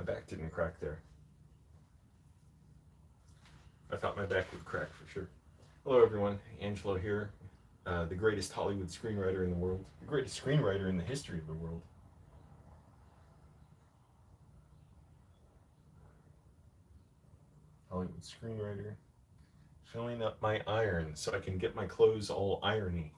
My back didn't crack there. I thought my back would crack for sure. Hello, everyone. Angelo here, the greatest Hollywood screenwriter in the world, the greatest screenwriter in the history of the world. Hollywood screenwriter. Filling up my iron so I can get my clothes all irony.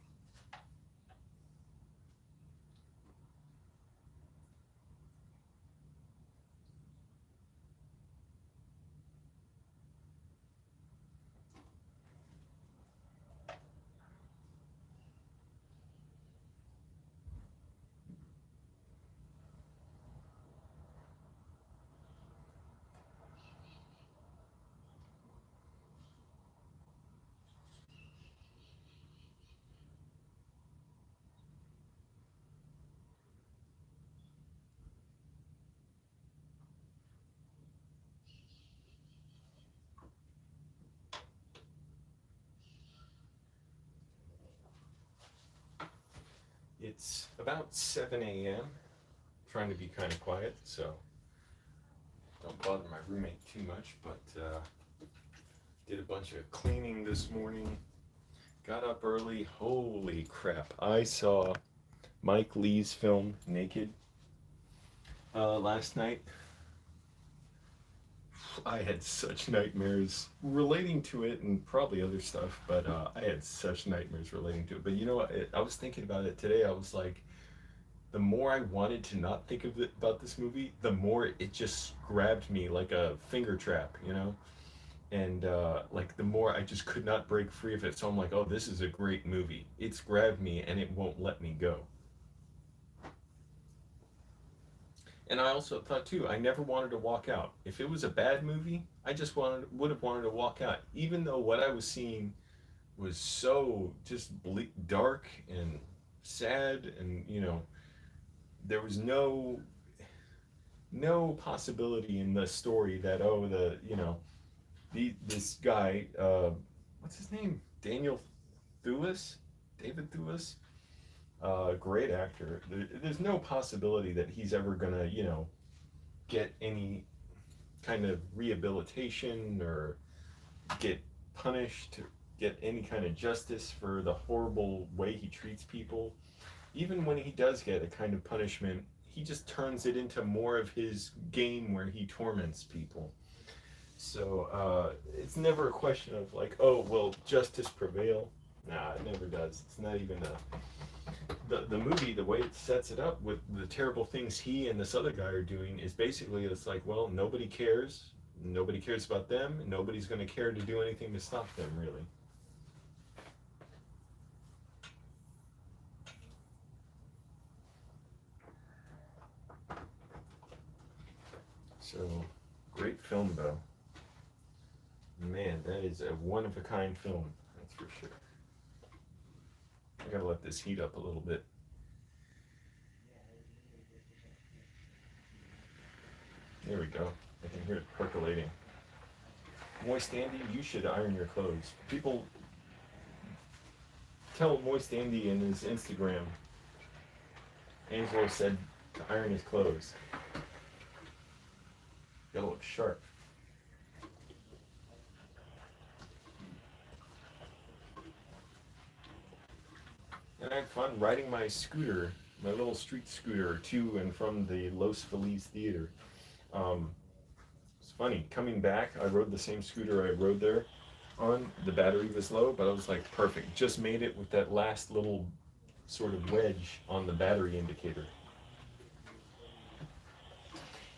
It's about 7 a.m. Trying to be kind of quiet, so don't bother my roommate too much, but did a bunch of cleaning this morning. Got up early. Holy crap. I saw Mike Lee's film Naked last night. I had such nightmares relating to it and probably other stuff, but I had such nightmares relating to it. But you know what? I was thinking about it today. I was like, the more I wanted to not think of it, about this movie, the more it just grabbed me like a finger trap, you know? And like the more I just could not break free of it. So I'm like, oh, this is a great movie. It's grabbed me and it won't let me go. And I also thought too, I never wanted to walk out. If it was a bad movie, I just would have wanted to walk out, even though what I was seeing was so just dark and sad, and there was no possibility in the story that this guy, what's his name, David Thewlis, great actor. There's no possibility that he's ever gonna, get any kind of rehabilitation or get punished, get any kind of justice for the horrible way he treats people. Even when he does get a kind of punishment, he just turns it into more of his game where he torments people. So it's never a question of like, oh, will justice prevail? Nah, it never does. It's not even the movie, the way it sets it up with the terrible things he and this other guy are doing is basically, it's like, well, nobody cares. Nobody cares about them. Nobody's going to care to do anything to stop them, really. So, great film, though. Man, that is a one-of-a-kind film, that's for sure. I gotta let this heat up a little bit. There we go. I can hear it percolating. Moist Andy, you should iron your clothes. People tell Moist Andy in his Instagram, Angelo said to iron his clothes. Gotta look sharp. And I had fun riding my scooter, my little street scooter, to and from the Los Feliz Theater. It's funny, coming back, I rode the same scooter I rode there on. The battery was low, but I was like, perfect. Just made it with that last little sort of wedge on the battery indicator.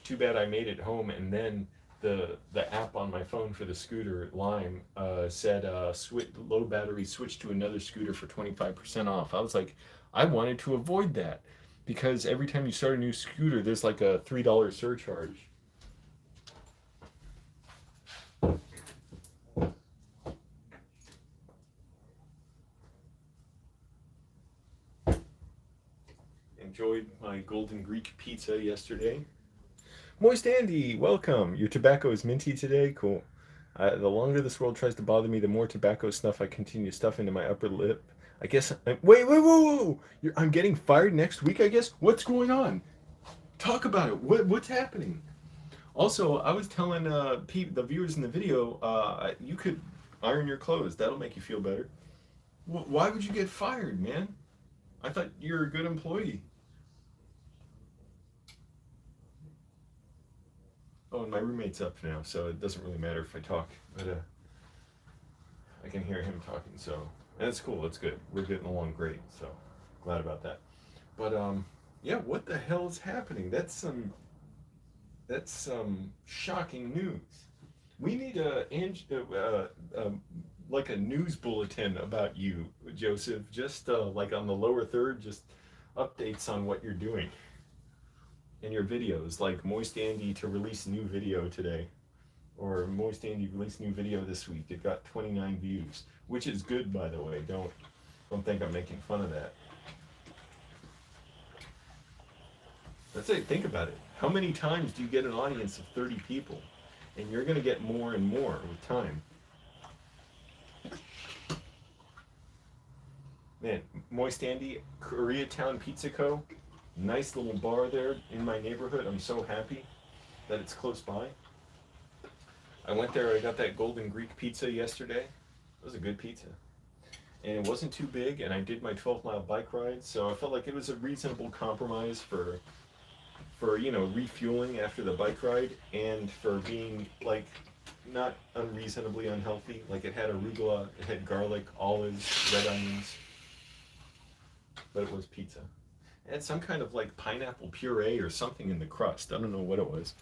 Too bad I made it home, and then the app on my phone for the scooter, Lime, said low battery, switch to another scooter for 25% off. I was like, I wanted to avoid that because every time you start a new scooter, there's like a $3 surcharge. Enjoyed my Golden Greek pizza yesterday. Moist Andy, welcome. Your tobacco is minty today? Cool. The longer this world tries to bother me, the more tobacco snuff I continue to stuff into my upper lip. I guess wait, whoa. I'm getting fired next week, I guess? What's going on? Talk about it. What's happening? Also, I was telling the viewers in the video, you could iron your clothes. That'll make you feel better. Why would you get fired, man? I thought you were a good employee. Oh, and my roommate's up now, so it doesn't really matter if I talk. But I can hear him talking, so and it's cool. It's good. We're getting along great, so glad about that. But yeah, what the hell is happening? That's some shocking news. We need like a news bulletin about you, Joseph. Just like on the lower third, just updates on what you're doing in your videos, like Moist Andy to release new video today, or Moist Andy released new video this week. It got 29 views, which is good, by the way. Don't think I'm making fun of that. That's it. Think about it. How many times do you get an audience of 30 people? And you're going to get more and more with time. Man, Moist Andy, Koreatown Pizza Co. Nice little bar there in my neighborhood. I'm so happy that it's close by. I went there, I got that Golden Greek pizza yesterday. It was a good pizza. And it wasn't too big, and I did my 12-mile bike ride, so I felt like it was a reasonable compromise for refueling after the bike ride, and for being like not unreasonably unhealthy. Like, it had arugula, it had garlic, olives, red onions, but it was pizza. It had some kind of like pineapple puree or something in the crust. I don't know what it was.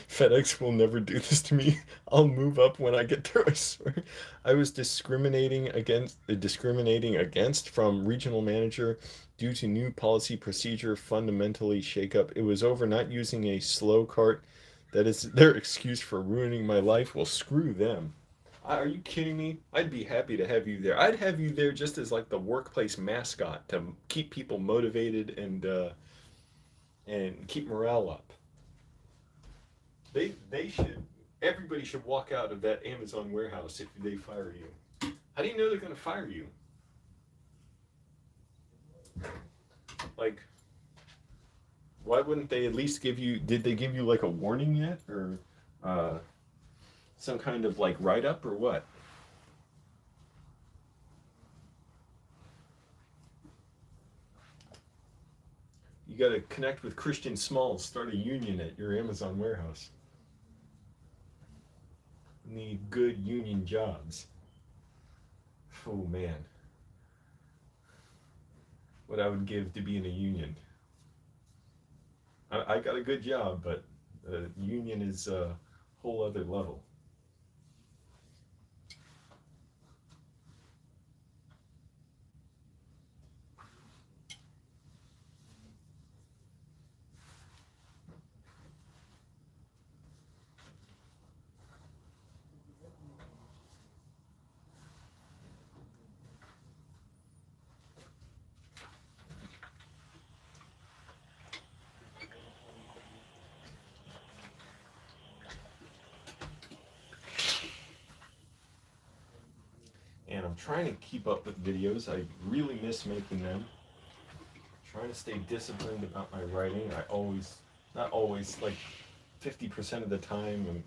FedEx will never do this to me. I'll move up when I get there, I swear. I was discriminating against from regional manager due to new policy procedure fundamentally shake-up. It was over not using a slow cart. That is their excuse for ruining my life. Well, screw them. Are you kidding me? I'd be happy to have you there. I'd have you there just as like the workplace mascot to keep people motivated and keep morale up. They should. Everybody should walk out of that Amazon warehouse if they fire you. How do you know they're going to fire you? Like, why wouldn't they at least give you? Did they give you like a warning yet, or uh, some kind of like write up, or what? You got to connect with Christian Smalls. Start a union at your Amazon warehouse. Need good union jobs. Oh man, what I would give to be in a union. I got a good job, but union is a whole other level. And I'm trying to keep up with videos. I really miss making them. Trying to stay disciplined about my writing. Not always, like 50% of the time, I'm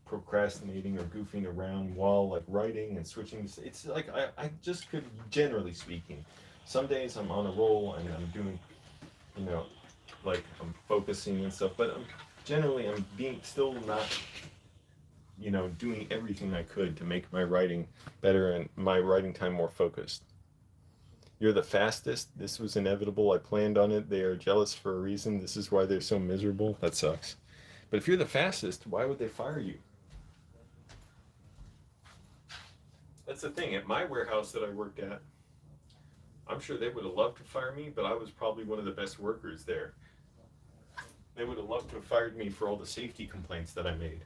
procrastinating or goofing around while like writing and switching. It's like I just could, generally speaking, some days I'm on a roll and I'm doing, you know, like I'm focusing and stuff, but generally I'm being still not, doing everything I could to make my writing better and my writing time more focused. You're the fastest. This was inevitable. I planned on it. They are jealous for a reason. This is why they're so miserable. That sucks. But if you're the fastest, why would they fire you? That's the thing. At my warehouse that I worked at, I'm sure they would have loved to fire me, but I was probably one of the best workers there. They would have loved to have fired me for all the safety complaints that I made,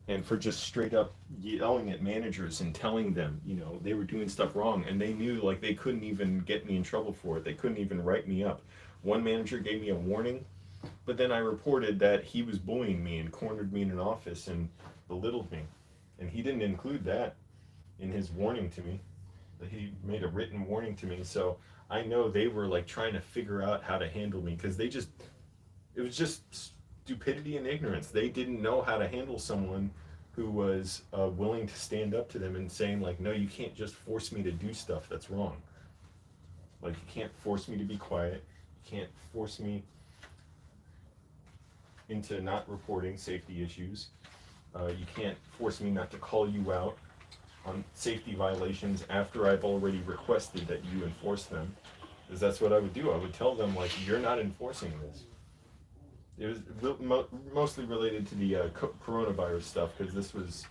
and for just straight up yelling at managers and telling them, they were doing stuff wrong, and they knew like they couldn't even get me in trouble for it. They couldn't even write me up. One manager gave me a warning, but then I reported that he was bullying me and cornered me in an office and belittled me. And he didn't include that in his warning to me. That he made a written warning to me. So I know they were like trying to figure out how to handle me, because It was just stupidity and ignorance. They didn't know how to handle someone who was willing to stand up to them and saying like, no, you can't just force me to do stuff that's wrong. Like, you can't force me to be quiet. You can't force me into not reporting safety issues. You can't force me not to call you out on safety violations after I've already requested that you enforce them. Because that's what I would do. I would tell them, like, you're not enforcing this. It was mostly related to the coronavirus stuff, because this was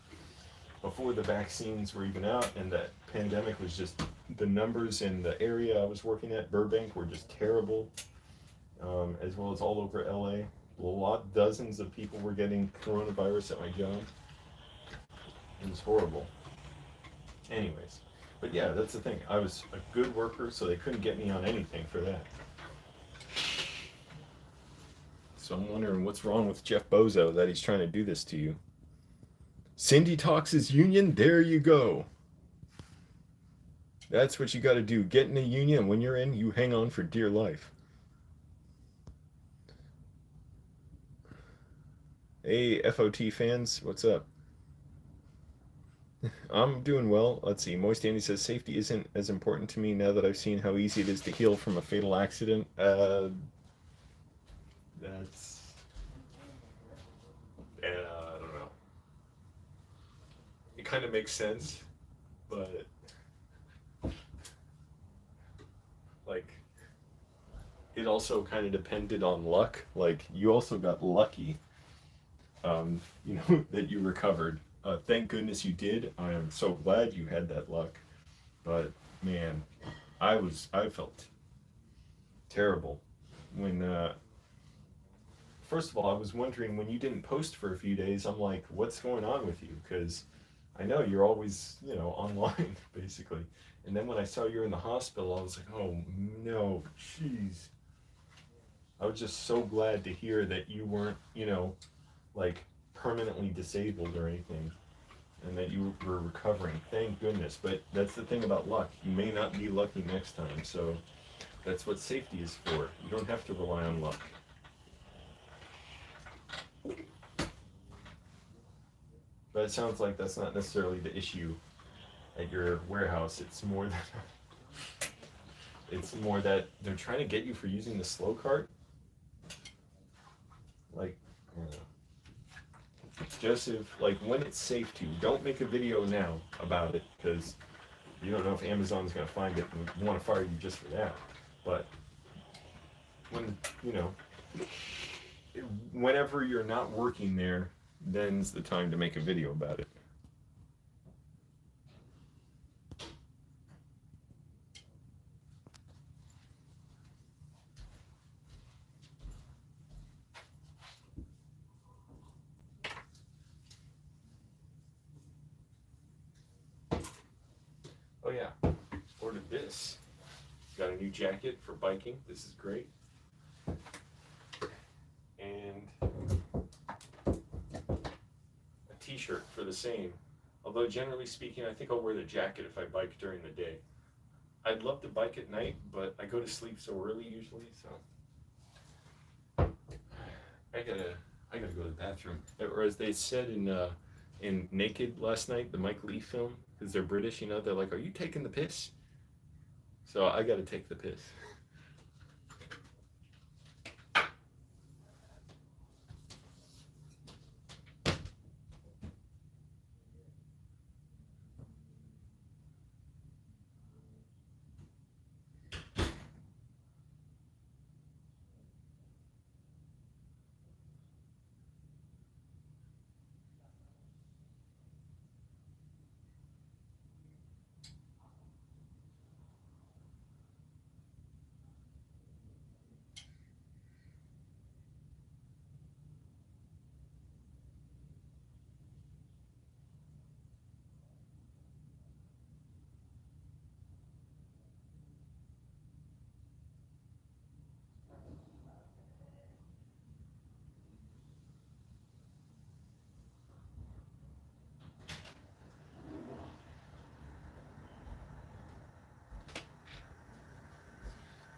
before the vaccines were even out, and that pandemic was just, the numbers in the area I was working at, Burbank, were just terrible, as well as all over LA. Dozens of people were getting coronavirus at my job. It was horrible. Anyways, but yeah, that's the thing. I was a good worker, so they couldn't get me on anything for that. So I'm wondering what's wrong with Jeff Bozo that he's trying to do this to you. Cindy talks his union, there you go. That's what you got to do. Get in a union, and when you're in, you hang on for dear life. Hey, FOT fans, what's up? I'm doing well. Let's see. Moist Andy says safety isn't as important to me now that I've seen how easy it is to heal from a fatal accident. That's I don't know. It kind of makes sense, but like it also kind of depended on luck. Like, you also got lucky, that you recovered. Thank goodness you did. I am so glad you had that luck. But man, I felt terrible when first of all, I was wondering when you didn't post for a few days. I'm like, what's going on with you? Because I know you're always, online basically. And then when I saw you were in the hospital, I was like, oh no, jeez. I was just so glad to hear that you weren't, like permanently disabled or anything, and that you were recovering. Thank goodness. But that's the thing about luck. You may not be lucky next time. So that's what safety is for. You don't have to rely on luck. But it sounds like that's not necessarily the issue at your warehouse. It's more that they're trying to get you for using the slow cart. Like, Joseph, like, when it's safe to, don't make a video now about it, because you don't know if Amazon's going to find it and want to fire you just for that. But when, whenever you're not working there, then's the time to make a video about it. Oh yeah, ordered this. Got a new jacket for biking. This is great. And a t-shirt for the same. Although generally speaking, I think I'll wear the jacket if I bike during the day. I'd love to bike at night, but I go to sleep so early usually, so I gotta go to the bathroom. Or as they said in Naked last night, the Mike Lee film, because they're British, they're like, "Are you taking the piss?" So I gotta take the piss.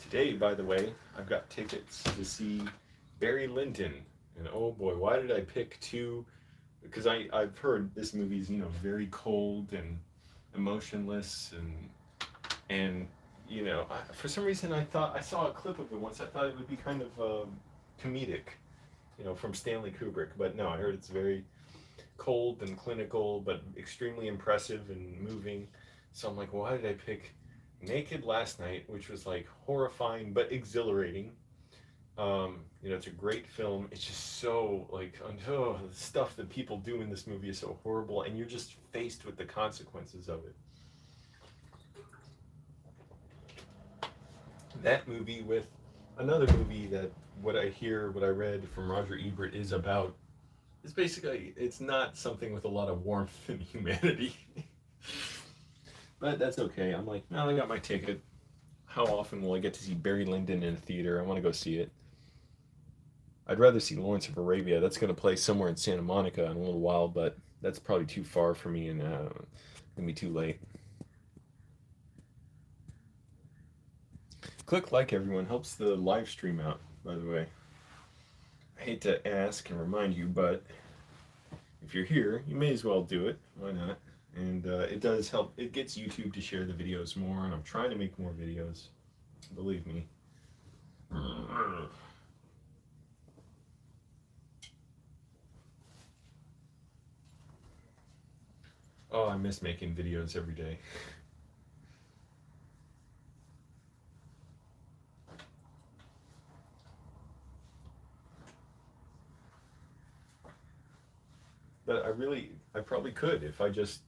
Today, by the way, I've got tickets to see Barry Lyndon, and oh boy, why did I pick two? Because I've heard this movie's very cold and emotionless and for some reason I thought I saw a clip of it once. I thought it would be kind of comedic, from Stanley Kubrick, but no, I heard it's very cold and clinical, but extremely impressive and moving. So I'm like, well, why did I pick Naked last night, which was like horrifying but exhilarating? It's a great film. It's just so like, oh, the stuff that people do in this movie is so horrible, and you're just faced with the consequences of it. That movie with another movie that what I read from Roger Ebert is about. It's basically, it's not something with a lot of warmth and humanity. But that's okay. I'm like, well, I got my ticket. How often will I get to see Barry Lyndon in a theater? I want to go see it. I'd rather see Lawrence of Arabia. That's going to play somewhere in Santa Monica in a little while, but that's probably too far for me and going to be too late. Click like, everyone. Helps the live stream out, by the way. I hate to ask and remind you, but if you're here, you may as well do it. Why not? And it does help. It gets YouTube to share the videos more, and I'm trying to make more videos. Believe me. Oh, I miss making videos every day. But I probably could if I just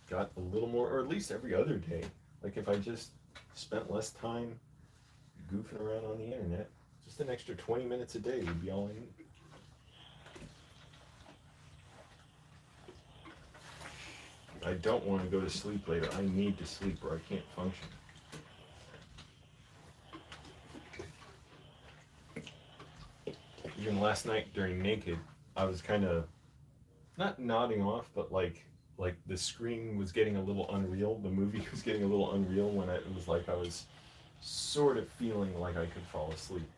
got a little more, or at least every other day. Like if I just spent less time goofing around on the internet, just an extra 20 minutes a day would be all I need. I don't want to go to sleep later. I need to sleep or I can't function. Even last night during Naked, I was kind of not nodding off, but like the screen was getting a little unreal. The movie was getting a little unreal when it was like I was sort of feeling like I could fall asleep.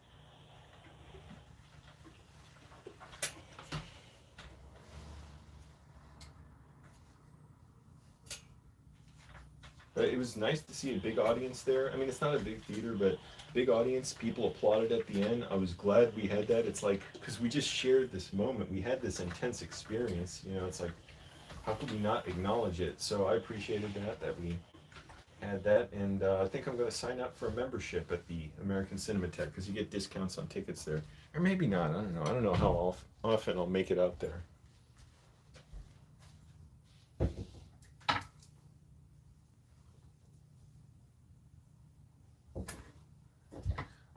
But it was nice to see a big audience there. I mean, it's not a big theater, but big audience. People applauded at the end. I was glad we had that. It's like, because we just shared this moment. We had this intense experience. It's like, how could we not acknowledge it? So I appreciated that we had that. And I think I'm going to sign up for a membership at the American Cinematheque because you get discounts on tickets there. Or maybe not. I don't know. I don't know how often I'll make it out there.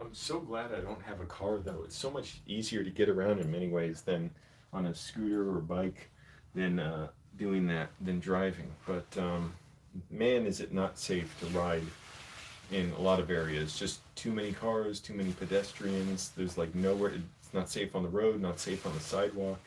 I'm so glad I don't have a car though. It's so much easier to get around in many ways than on a scooter or bike than doing that than driving. But man, is it not safe to ride in a lot of areas. Just too many cars, too many pedestrians. There's like nowhere. It's not safe on the road, not safe on the sidewalk.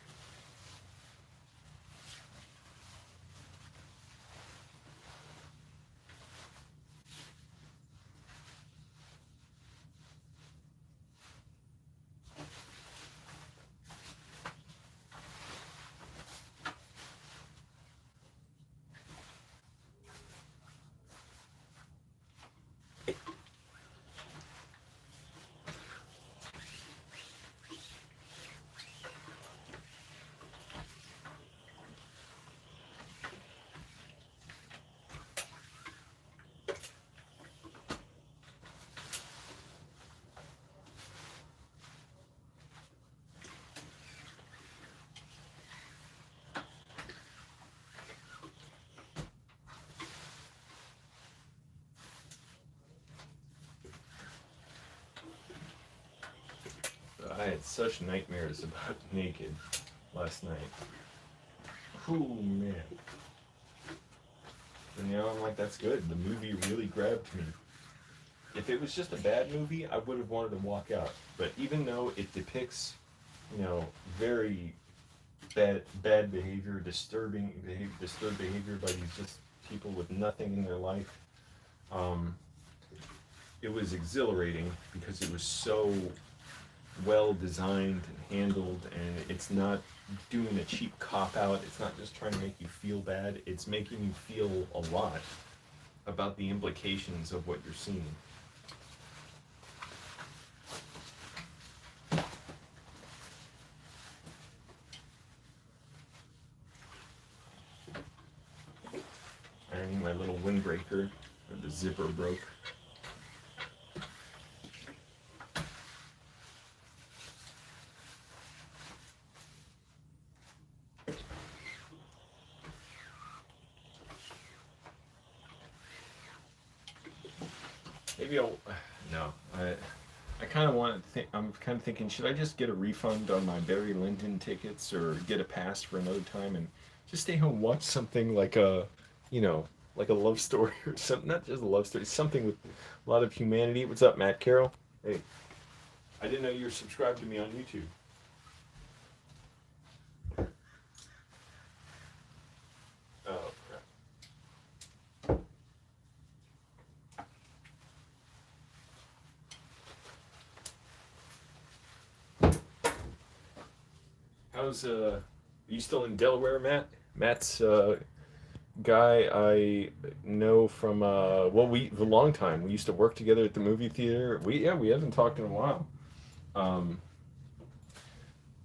I had such nightmares about Naked last night. Oh man. And now I'm like, that's good. The movie really grabbed me. If it was just a bad movie, I would have wanted to walk out. But even though it depicts, very bad behavior, disturbed behavior by these just people with nothing in their life, it was exhilarating because it was so well designed and handled, and it's not doing a cheap cop out. It's not just trying to make you feel bad. It's making you feel a lot about the implications of what you're seeing. Ironing my little windbreaker, or the zipper broke. Maybe I'll. No, I kind of want to think. I'm kind of thinking, should I just get a refund on my Barry Lyndon tickets, or get a pass for another time, and just stay home, watch something like a, you know, like a love story or something. Not just a love story, something with a lot of humanity. What's up, Matt Carroll? Hey, I didn't know you were subscribed to me on YouTube. Oh crap. How's are you still in Delaware, Matt? Matt's guy I know from well, we a long time. We used to work together at the movie theater. We haven't talked in a while. Um,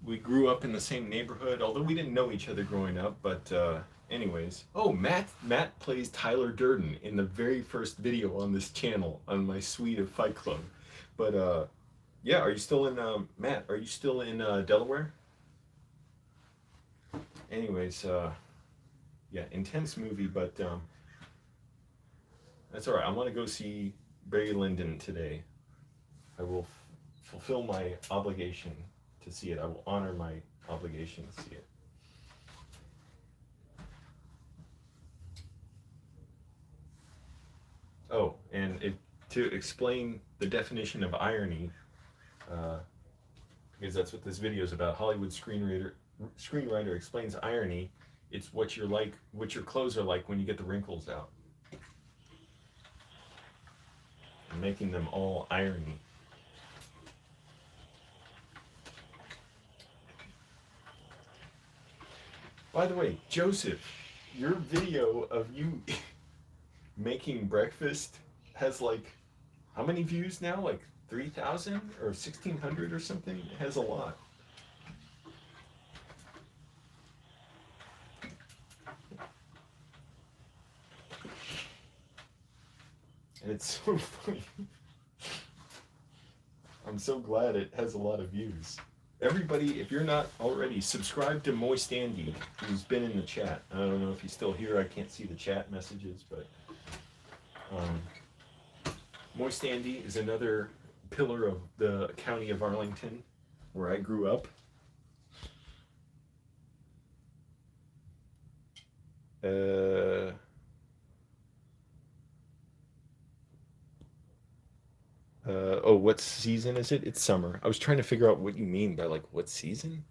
we grew up in the same neighborhood, although we didn't know each other growing up. But anyways, oh, Matt plays Tyler Durden in the very first video on this channel on my suite of Fight Club. But yeah, are you still in Matt? Are you still in Delaware? Anyways, yeah, intense movie, but that's all right. I want to go see Barry Lyndon today. I will fulfill my obligation to see it. I will honor my obligation to see it. Oh, and to explain the definition of irony, uh, because that's what this video is about. Hollywood screenwriter explains irony. It's what you're like, what your clothes are like when you get the wrinkles out, and making them all irony. By the way, Joseph, your video of you making breakfast has like how many views now? Like 3,000 or 1,600 or something? It has a lot. And it's so funny. I'm so glad it has a lot of views. Everybody, if you're not already, subscribe to Moist Andy, who's been in the chat. I don't know if he's still here. I can't see the chat messages, but Moist Andy is another pillar of the county of Arlington, where I grew up. Oh, what season is it? It's summer. I was trying to figure out what you mean by like what season,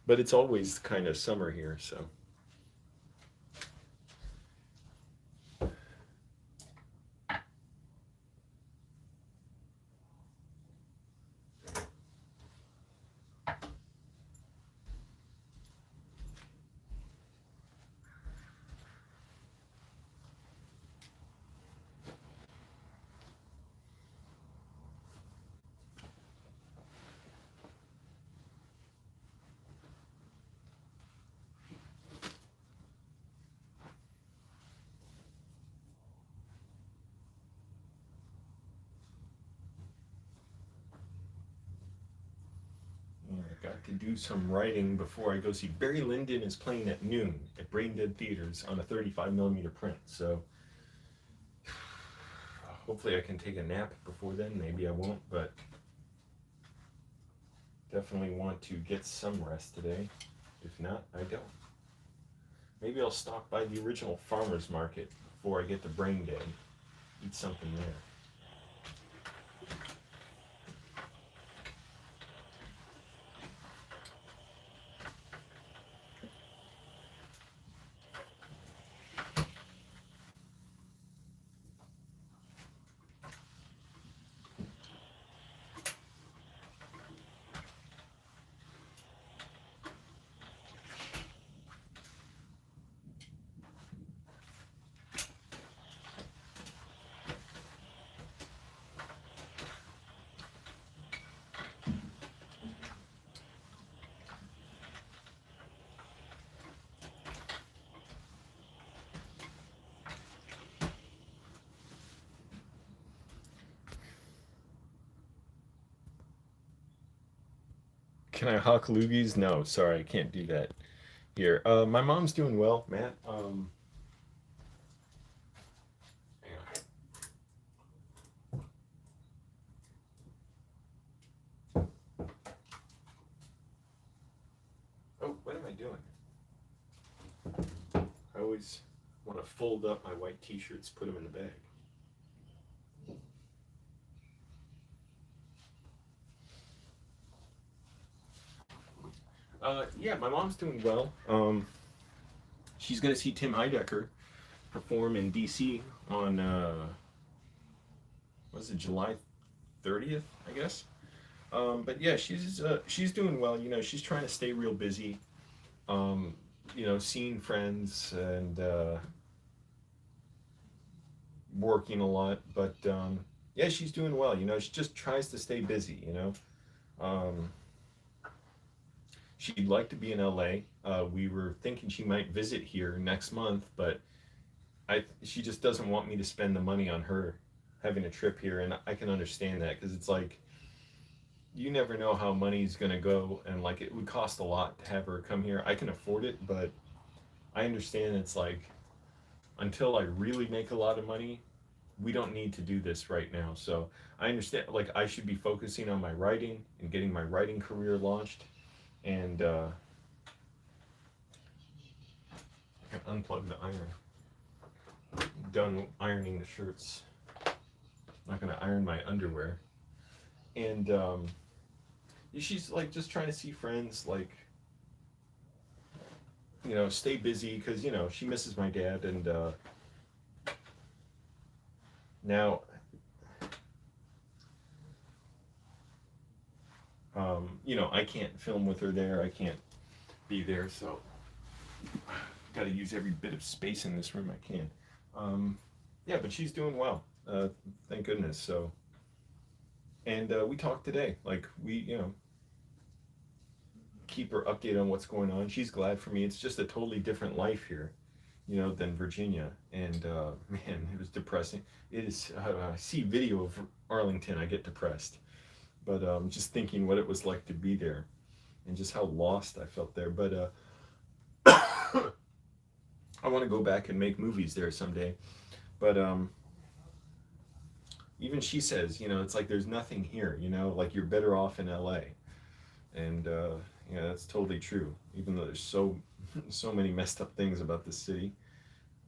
but it's always kind of summer here, so. I got to do some writing before I go see. Barry Lyndon is playing at noon at Brain Dead Theaters on a 35mm print, so hopefully I can take a nap before then. Maybe I won't, but definitely want to get some rest today. If not, I don't. Maybe I'll stop by the original farmer's market before I get to Brain Dead. Eat something there. Can I hawk loogies? No, sorry, I can't do that here. My mom's doing well, Matt. Hang on. Oh, what am I doing? I always want to fold up my white t-shirts, put them in the bag. Yeah, my mom's doing well. She's gonna see Tim Heidecker perform in DC on was it July 30th, I guess. But yeah, she's doing well. You know, she's trying to stay real busy. Um, you know, seeing friends and working a lot. But yeah, she's doing well. You know, she just tries to stay busy. You know, um, she'd like to be in LA. We were thinking she might visit here next month, but she just doesn't want me to spend the money on her having a trip here, and I can understand that because it's like you never know how money's gonna go, and like it would cost a lot to have her come here. I can afford it, but I understand it's like until I really make a lot of money, we don't need to do this right now. So I understand like I should be focusing on my writing and getting my writing career launched, and I can unplug the iron. Done ironing the shirts. Not gonna iron my underwear. And she's like just trying to see friends, like you know, stay busy because you know she misses my dad, and now you know I can't film with her there. I can't be there, so got to use every bit of space in this room I can. Yeah, but she's doing well. Thank goodness. So, and we talked today. Like we, you know, keep her updated on what's going on. She's glad for me. It's just a totally different life here, you know, than Virginia. And man, it was depressing. It is. I see video of Arlington, I get depressed. But just thinking what it was like to be there, and just how lost I felt there. But I want to go back and make movies there someday. But even she says, you know, it's like there's nothing here. You know, like you're better off in L.A. And yeah, that's totally true. Even though there's so many messed up things about this city,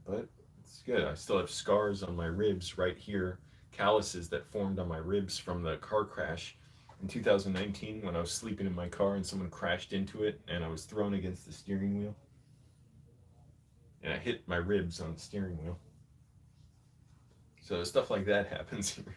but it's good. I still have scars on my ribs right here, calluses that formed on my ribs from the car crash in 2019 when I was sleeping in my car and someone crashed into it and I was thrown against the steering wheel and I hit my ribs on the steering wheel. So stuff like that happens here.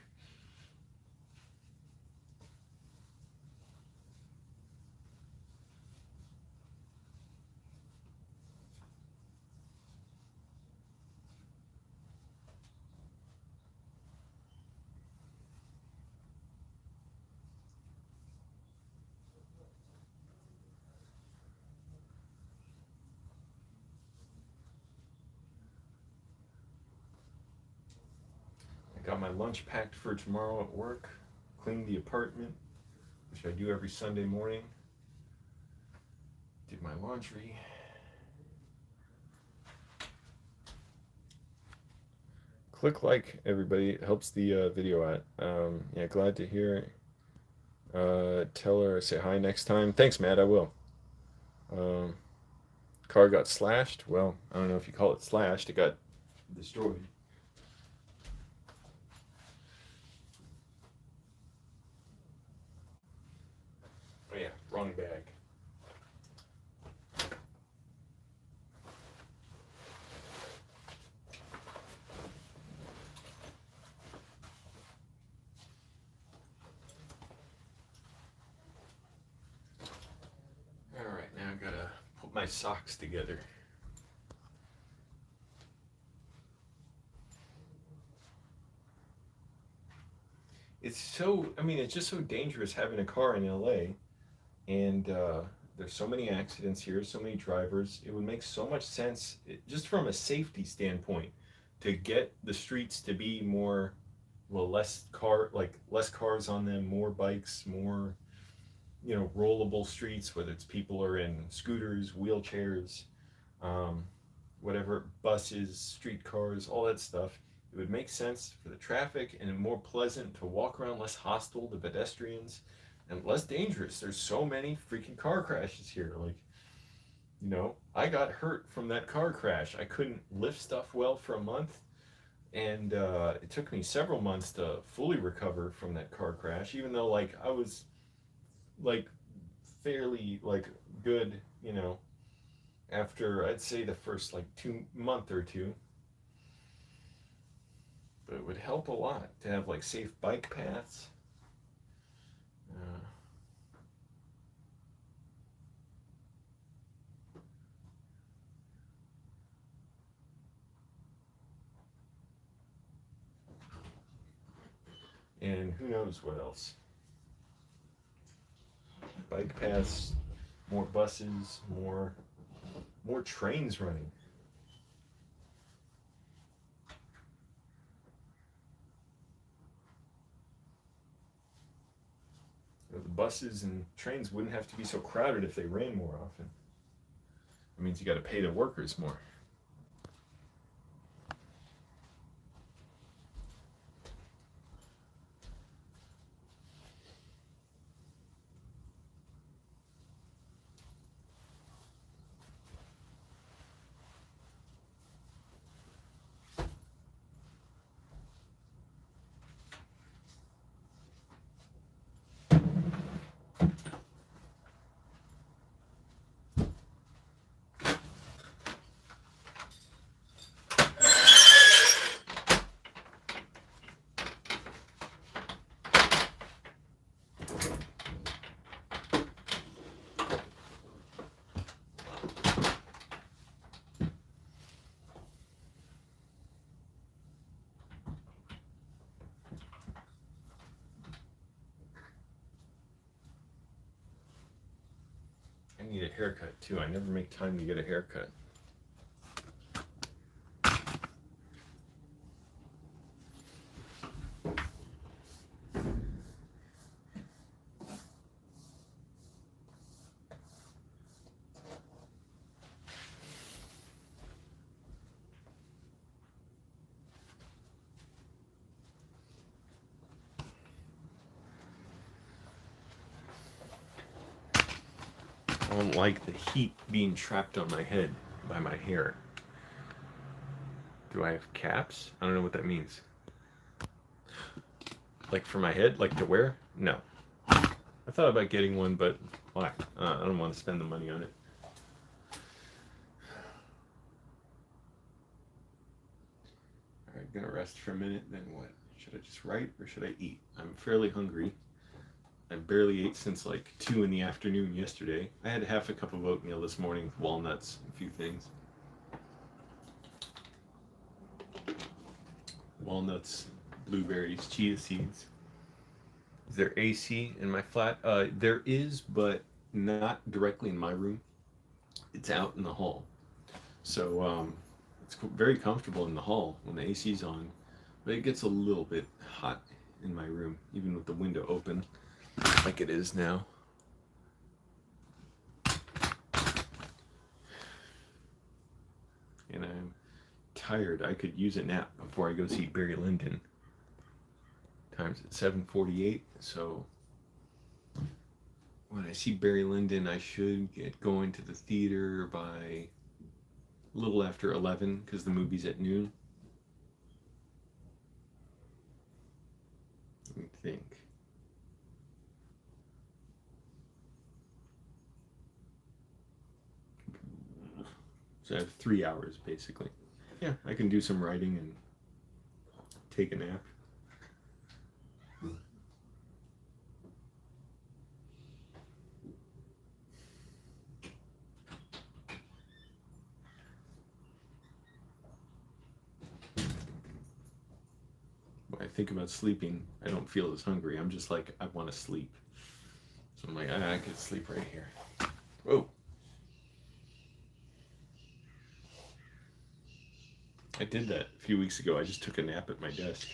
I got my lunch packed for tomorrow at work, cleaned the apartment, which I do every Sunday morning, did my laundry. Click like, everybody. It helps the video out. Yeah, glad to hear. Tell her I say hi next time. Thanks, Matt. I will. Um, car got slashed. Well, I don't know if you call it slashed. It got destroyed. Oh yeah, wrong bag. All right, now I gotta put my socks together. It's so. I mean, it's just so dangerous having a car in LA, and there's so many accidents here, so many drivers. It would make so much sense, just from a safety standpoint, to get the streets to be more, well, less cars on them, more bikes, more. rollable streets, whether it's people are in scooters, wheelchairs, um, whatever, buses, streetcars, all that stuff. It would make sense for the traffic and more pleasant to walk around, less hostile to pedestrians, and less dangerous. There's so many freaking car crashes here. Like, I got hurt from that car crash. I couldn't lift stuff well for a month, and it took me several months to fully recover from that car crash, even though, like, I was, like, fairly, like, good, after, I'd say, the first, like, 2 month or two. But it would help a lot to have, like, safe bike paths. Uh, and who knows what else. Bike paths, more buses, more trains running. The buses and trains wouldn't have to be so crowded if they ran more often. It means you got to pay the workers more. I need a haircut too. I never make time to get a haircut. I don't like the heat being trapped on my head by my hair. Do I have caps? I don't know what that means. Like for my head, like to wear? No. I thought about getting one, but why? I don't want to spend the money on it. Alright, gonna rest for a minute, then what? Should I just write or should I eat? I'm fairly hungry. I barely ate since like 2 in the afternoon yesterday. I had half a cup of oatmeal this morning with walnuts and a few things. Walnuts, blueberries, chia seeds. Is there AC in my flat? There is, but not directly in my room. It's out in the hall. So it's very comfortable in the hall when the AC's on, but it gets a little bit hot in my room, even with the window open, like it is now. And I'm tired. I could use a nap before I go see Barry Lyndon. Time's at 7:48, so when I see Barry Lyndon, I should get going to the theater by a little after 11 because the movie's at noon. Let me think. So I have 3 hours basically. Yeah, I can do some writing and take a nap. When I think about sleeping, I don't feel as hungry. I'm just like, I want to sleep. So I'm like, I could sleep right here. Whoa. I did that a few weeks ago. I just took a nap at my desk.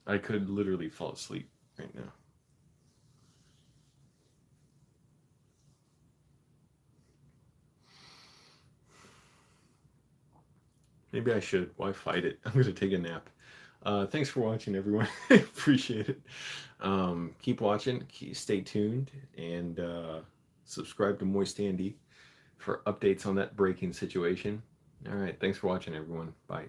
I could literally fall asleep right now. Maybe I should. Why fight it? I'm going to take a nap. Thanks for watching, everyone. Appreciate it. Keep watching. Stay tuned. And subscribe to Moist Andy for updates on that breaking situation. All right. Thanks for watching, everyone. Bye.